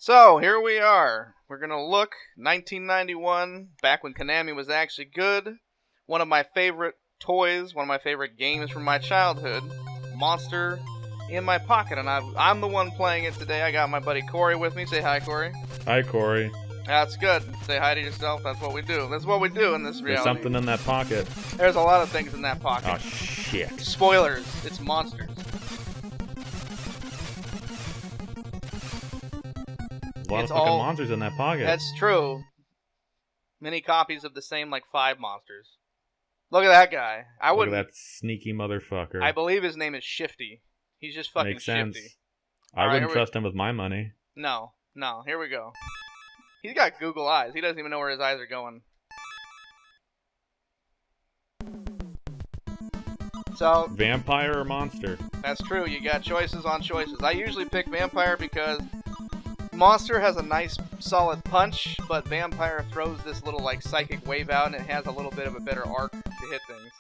So, here we are. We're going to look 1991, back when Konami was actually good. One of my favorite toys, one of my favorite games from my childhood. Monster in my pocket, and I'm the one playing it today. I got my buddy Corey with me. Say hi, Corey. Hi, Corey. That's good. Say hi to yourself. That's what we do. That's what we do in this reality. There's something in that pocket. There's a lot of things in that pocket. Oh, shit. Spoilers. It's monsters. A lot of fucking monsters in that pocket. That's true. Many copies of the same, like, 5 monsters. Look at that guy. Look at that sneaky motherfucker. I believe his name is Shifty. He's just fucking Makes sense. shifty. I wouldn't trust him with my money. No. Here we go. He's got Google eyes. He doesn't even know where his eyes are going. So, vampire or monster? That's true. You got choices on choices. I usually pick vampire because monster has a nice solid punch, but vampire throws this little like psychic wave out and it has a little bit of a better arc to hit things.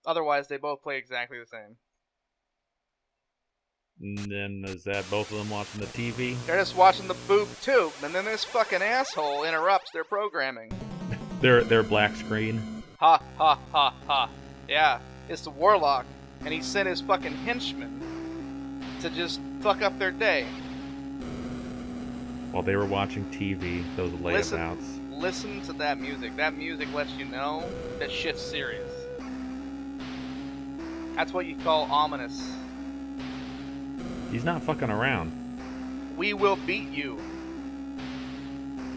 Otherwise, they both play exactly the same. And then is that both of them watching the TV? They're just watching the boob tube, and then this fucking asshole interrupts their programming. Their black screen. Ha ha ha ha. Yeah, it's the warlock, and he sent his fucking henchmen to just fuck up their day. While they were watching TV, those layabouts. Listen to that music. That music lets you know that shit's serious. That's what you call ominous. He's not fucking around. We will beat you.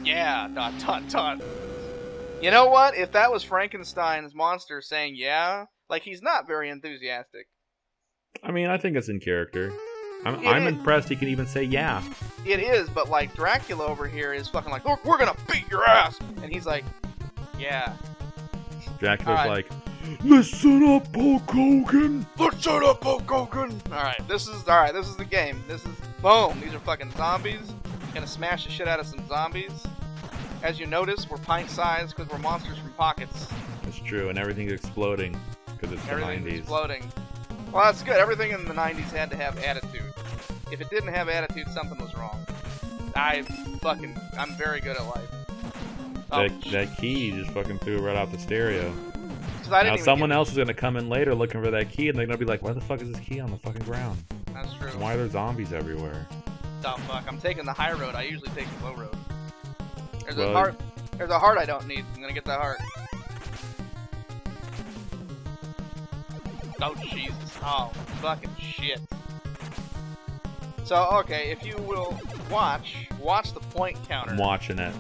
Yeah, ... You know what? If that was Frankenstein's monster saying yeah, like, he's not very enthusiastic. I mean, I think it's in character. I'm impressed he can even say yeah. It is, but like Dracula over here is fucking like, look, we're gonna beat your ass! And he's like, yeah. Dracula's like, listen up, Hulk Hogan! Listen up, Hulk Hogan! Alright, this is the game. This is, boom, these are fucking zombies. Gonna smash the shit out of some zombies. As you notice, we're pint-sized because we're monsters from pockets. That's true, and everything's exploding because it's the 90s. Everything's exploding. Well, that's good. Everything in the 90s had to have attitude. If it didn't have attitude, something was wrong. I'm very good at life. That key just fucking threw right out the stereo. Now someone else is going to come in later looking for that key, and they're going to be like, why the fuck is this key on the fucking ground? That's true. And why are there zombies everywhere? Oh, fuck. I'm taking the high road. I usually take the low road. There's a heart. There's a heart I don't need. I'm going to get that heart. Oh, Jesus. Oh, fucking shit. So, okay, if you will watch the point counter. I'm watching it.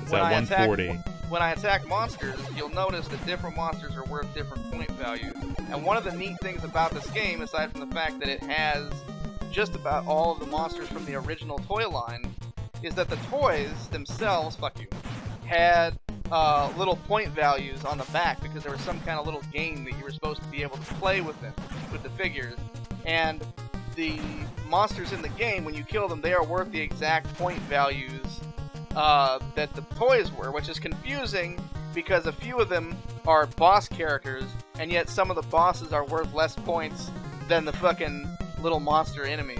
It's at 140. When I attack monsters, you'll notice that different monsters are worth different point values. And one of the neat things about this game, aside from the fact that it has just about all of the monsters from the original toy line, is that the toys themselves, had little point values on the back because there was some kind of little game that you were supposed to be able to play with them, with the figures. And the monsters in the game, when you kill them, they are worth the exact point values that the toys were, which is confusing because a few of them are boss characters, and yet some of the bosses are worth less points than the fucking little monster enemies.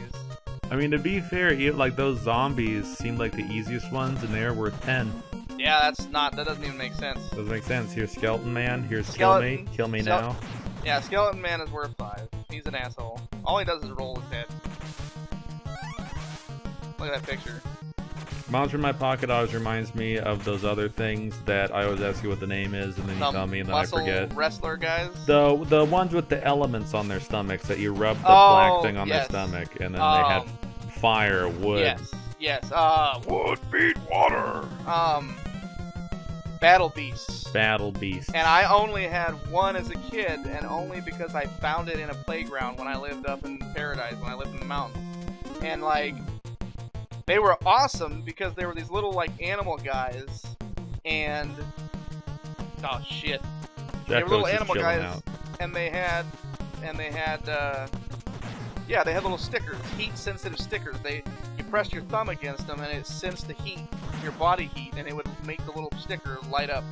I mean, to be fair, like those zombies seemed like the easiest ones, and they're worth 10. Yeah, that doesn't even make sense. Doesn't make sense. Here's Skeleton Man. Here's Skeleton, Kill me now. Yeah, Skeleton Man is worth 5. He's an asshole. All he does is roll his head. Look at that picture. Monster in my pocket always reminds me of those other things that I always ask you what the name is, and then you tell me, and then I forget. Wrestler guys? The ones with the elements on their stomachs that you rub the black thing on their stomach, and then they had fire, wood. Yes. Wood beat water. Battle Beasts. Battle Beasts. And I only had one as a kid, and only because I found it in a playground when I lived up in Paradise, when I lived in the mountains. And like, they were awesome because they were these little like animal guys, and oh shit, they were little animal guys, and they had yeah, they had little stickers, heat-sensitive stickers. You pressed your thumb against them, and it sensed the heat, your body heat, and it would make the little sticker light up.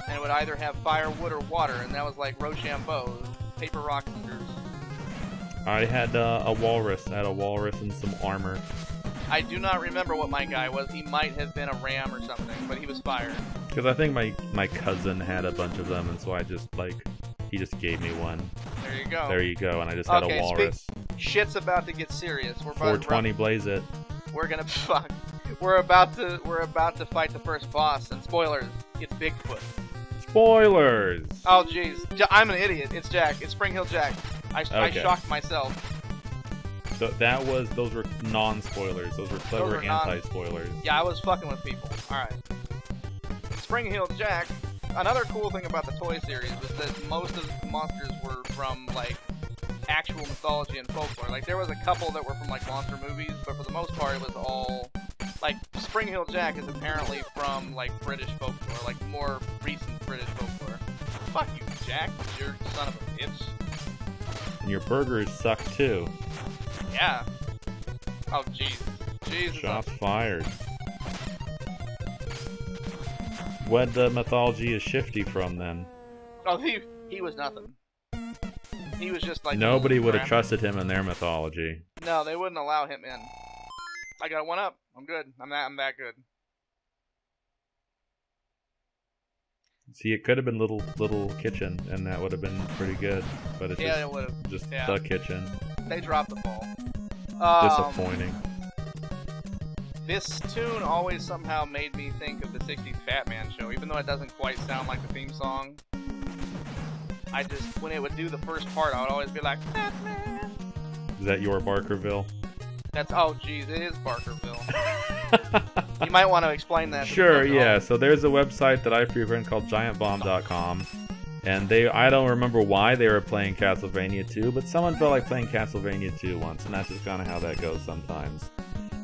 And it would either have fire, wood, or water, and that was like Rochambeau, paper, rock, scissors. I had a walrus. I had a walrus and some armor. I do not remember what my guy was. He might have been a ram or something, but he was fire. Because I think my cousin had a bunch of them, and so I just, like, he just gave me one. There you go. There you go, and I just had a walrus. Shit's about to get serious. We're about 420 blaze it. We're gonna fuck. We're about to fight the first boss, and spoilers, it's Bigfoot. Spoilers! Oh jeez, I'm an idiot. It's Jack. It's Spring Hill Jack. I shocked myself. So those were non-spoilers. Those were clever anti-spoilers. Yeah, I was fucking with people. All right. Spring Hill Jack. Another cool thing about the toy series was that most of the monsters were from like actual mythology and folklore. Like there was a couple that were from like monster movies, but for the most part it was all like Spring Hill Jack is apparently from like British folklore, like more recent British folklore. Fuck you, Jack, you son of a bitch. And your burgers suck too. Yeah. Oh jeez. Jesus. Shots fired. What mythology is Shifty from then? Oh, he was nothing. He was just like nobody would have trusted him in their mythology. No, they wouldn't allow him in. I got one up. I'm good. I'm that good. See, it could have been little kitchen, and that would have been pretty good. But it's it would have. Just the kitchen. They dropped the ball. Disappointing. This tune always somehow made me think of the 60s Batman show, even though it doesn't quite sound like the theme song. I just, when it would do the first part, I would always be like, Batman! Is that your Barkerville? That's, oh geez, it is Barkerville. You might want to explain that. Sure, yeah. So there's a website that I frequent called GiantBomb.com. And I don't remember why they were playing Castlevania 2, but someone felt like playing Castlevania 2 once, and that's just kind of how that goes sometimes.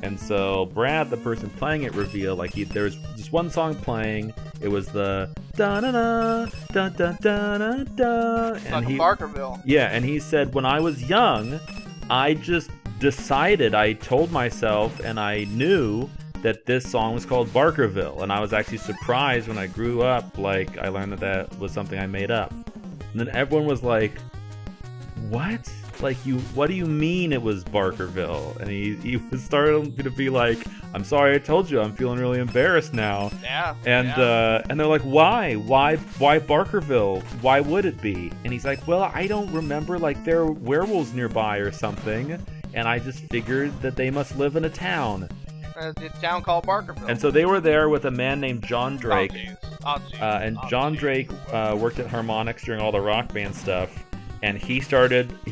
And so Brad, the person playing it, revealed like there was just one song playing. It was the da da da da da da da da. And Barkerville. Yeah, and he said when I was young, I just decided. I told myself, and I knew that this song was called Barkerville, and I was actually surprised when I grew up. Like I learned that was something I made up, and then everyone was like, "What? Like what do you mean it was Barkerville?" And he was starting to be like, "I'm sorry, I told you. I'm feeling really embarrassed now." Yeah. And they're like, "Why Barkerville? Why would it be?" And he's like, "Well, I don't remember. Like there are werewolves nearby or something, and I just figured that they must live in a town." A town called Barkerville. And so they were there with a man named John Drake. John Drake worked at Harmonix during all the Rock Band stuff. And he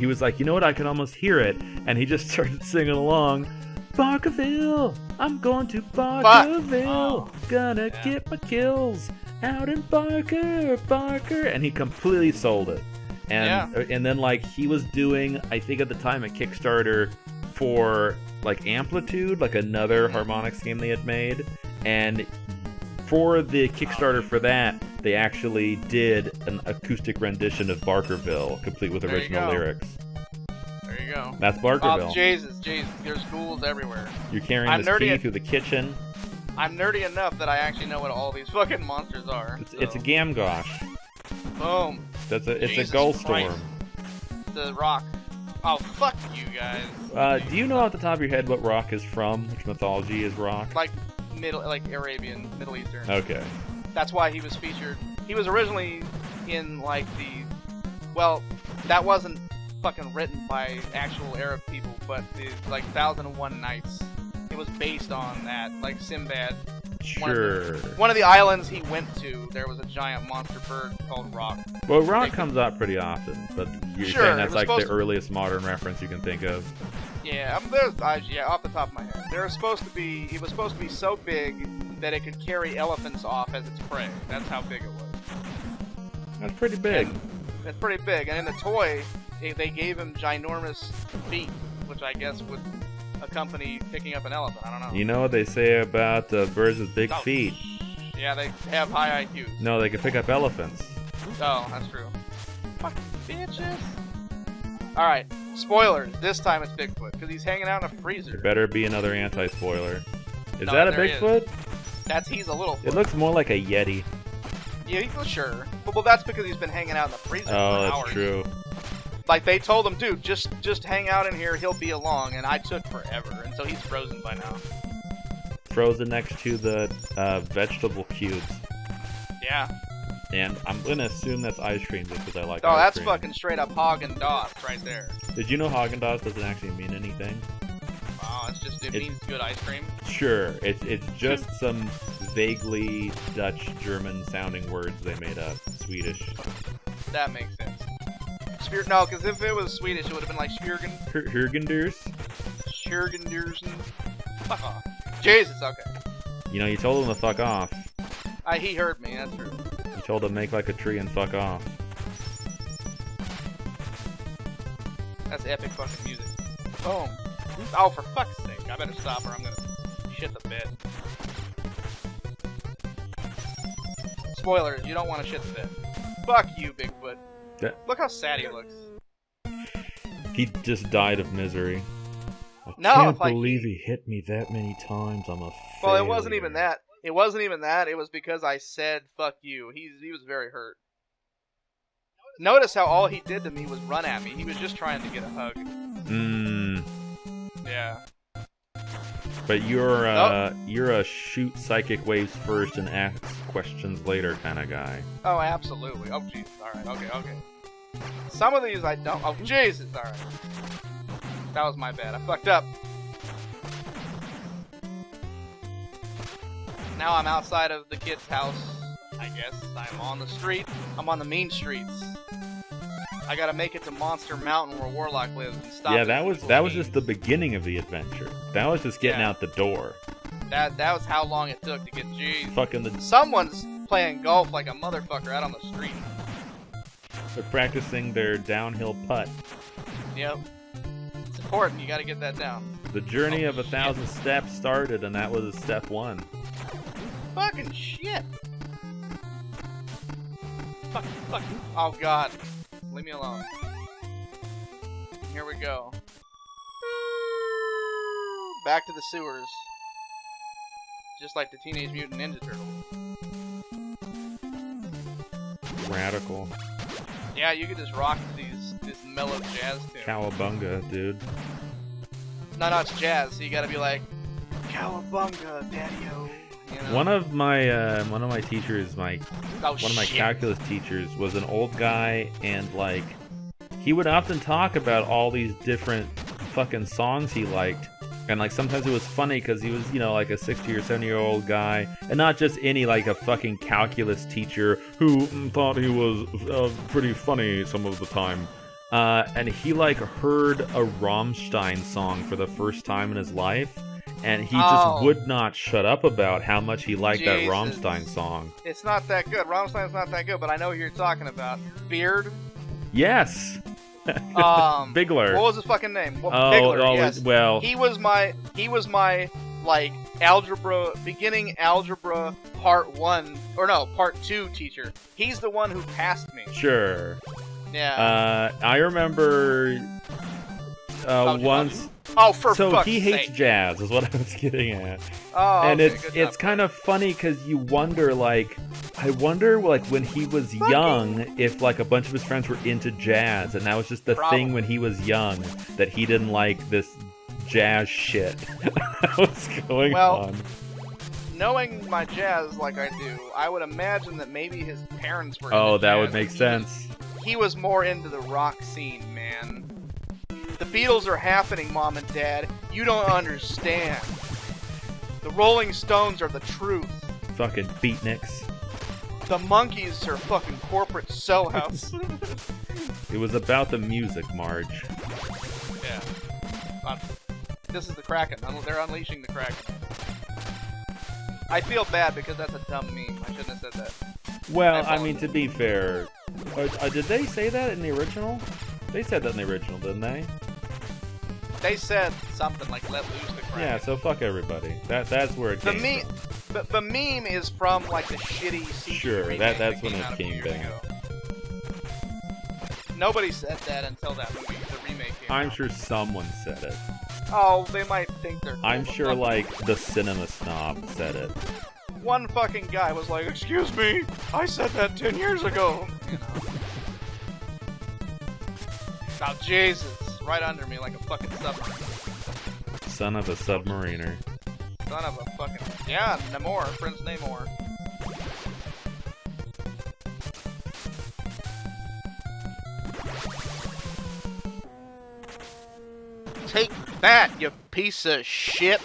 was like, you know what, I can almost hear it. And he just started singing along. Barkerville, I'm going to Barkerville. Gonna get my kills out in Barker. And he completely sold it. And then like he was doing, I think at the time, a Kickstarter for like Amplitude, like another Harmonix game they had made. And for the Kickstarter for that, they actually did an acoustic rendition of Barkerville, complete with original lyrics. There you go. That's Barkerville. Oh, Jesus, there's ghouls everywhere. You're carrying this key through the kitchen. I'm nerdy enough that I actually know what all these fucking monsters are. It's a Gamgosh. Boom. It's a Gullstorm. The Rock. Oh, fuck you guys. Do you know off the top of your head what Rock is from? Which mythology is Rock? Like Arabian, Middle Eastern. Okay. That's why he was featured. He was originally in like well, that wasn't fucking written by actual Arab people, but the like 1001 Nights. It was based on that, like Sinbad. Sure. One of the islands he went to, there was a giant monster bird called Rock. Well, Rock comes out pretty often, but you're saying that's like the earliest modern reference you can think of. Yeah, off the top of my head. It was supposed to be so big that it could carry elephants off as its prey. That's how big it was. That's pretty big. That's pretty big. And in the toy, they gave him ginormous feet, which I guess would accompany picking up an elephant. I don't know. You know what they say about birds with big feet? Yeah, they have high IQs. No, they can pick up elephants. Oh, that's true. Fucking bitches. Alright, spoilers. This time it's Bigfoot, because he's hanging out in a freezer. There better be another anti-spoiler. Is that a Bigfoot? He's a little foot. It looks more like a Yeti. Yeah, sure. Well, that's because he's been hanging out in the freezer for hours. That's true. Like, they told him, dude, just hang out in here, he'll be along, and I took forever, and so he's frozen by now. Frozen next to the vegetable cubes. Yeah. And I'm gonna assume that's ice cream just because I like Oh, ice that's cream. fucking straight up Haagen-Dazs right there. Did you know Haagen-Dazs doesn't actually mean anything? Wow, it means good ice cream. Sure, it's just some vaguely Dutch, German sounding words they made up. Swedish. That makes sense. No, because if it was Swedish, it would have been like Schwiergen. Hurgenders? Schwiergendursen. Fuck off. Jesus, okay. You know, you told him to fuck off. He heard me, that's true. You told him to make like a tree and fuck off. That's epic fucking music. Boom. Oh, for fuck's sake. I better stop or I'm gonna shit the bed. Spoilers, you don't want to shit the bed. Fuck you, Bigfoot. Look how sad he looks. He just died of misery. I can't believe he hit me that many times. I'm a failure. Well, it wasn't even that. It wasn't even that. It was because I said fuck you. He was very hurt. Notice how all he did to me was run at me. He was just trying to get a hug. Yeah. But you're a shoot psychic waves first and ask questions later kind of guy. Oh, absolutely. Oh, Jesus. Alright, okay. Some of these I don't. Oh, Jesus. Alright. That was my bad. I fucked up. Now I'm outside of the kid's house, I guess. I'm on the street. I'm on the mean streets. I gotta make it to Monster Mountain where Warlock lives and stop. Yeah, that was just the beginning of the adventure. That was just getting out the door. That was how long it took to get G's. Fucking Someone's playing golf like a motherfucker out on the street. They're practicing their downhill putt. Yep. It's important, you gotta get that down. The journey of 1,000 steps started, and that was step 1. Fucking shit! Fuck. Oh god. Leave me alone. Here we go. Back to the sewers. Just like the Teenage Mutant Ninja Turtles. Radical. Yeah, you could just rock this mellow jazz tune. Cowabunga, dude. No, it's jazz, so you gotta be like, Cowabunga, daddy-o. You know? One of my teachers, one of my calculus teachers, was an old guy, and like he would often talk about all these different fucking songs he liked, and like sometimes it was funny because he was, you know, like a 60 or 70-year-old guy, and not just any like a fucking calculus teacher who thought he was pretty funny some of the time. And he like heard a Rammstein song for the first time in his life. And he just would not shut up about how much he liked that Rammstein song. It's not that good. Rammstein's not that good, but I know who you're talking about. Beard? Yes. Bigler. What was his fucking name? Bigler, yes. Well, he was my like beginning algebra part 1 or no, part 2 teacher. He's the one who passed me. Sure. Yeah. I remember once. Oh, for fuck's sake. So he hates jazz, is what I was getting at. Oh, and okay, it's kind of funny because you wonder, like, I wonder, like, when he was young, if like a bunch of his friends were into jazz, and that was just the thing when he was young that he didn't like this jazz shit that was going on. Knowing my jazz like I do, I would imagine that maybe his parents were. Oh, into that jazz. would make sense. He was more into the rock scene, man. The Beatles are happening, Mom and Dad. You don't understand. The Rolling Stones are the truth. Fucking beatniks. The Monkees are fucking corporate sellouts. It was about the music, Marge. Yeah. This is the Kraken. They're unleashing the Kraken. I feel bad because that's a dumb meme. I shouldn't have said that. Well, I mean, to be fair, did they say that in the original? They said that in the original, didn't they? They said something like "let loose the Kraken." Yeah, so fuck everybody. That's where it came from. The meme is from like the shitty CG Sure, that's when it came back. Nobody said that until that movie, the remake came I'm out. sure someone said it. Oh, they might think they're cool. I'm sure like the cinema snob said it. One fucking guy was like, "Excuse me, I said that 10 years ago." You know. Oh, Jesus. Right under me like a fucking submarine. Son of a submariner. Son of a fucking... Yeah, Namor. Prince Namor. Take that, you piece of shit!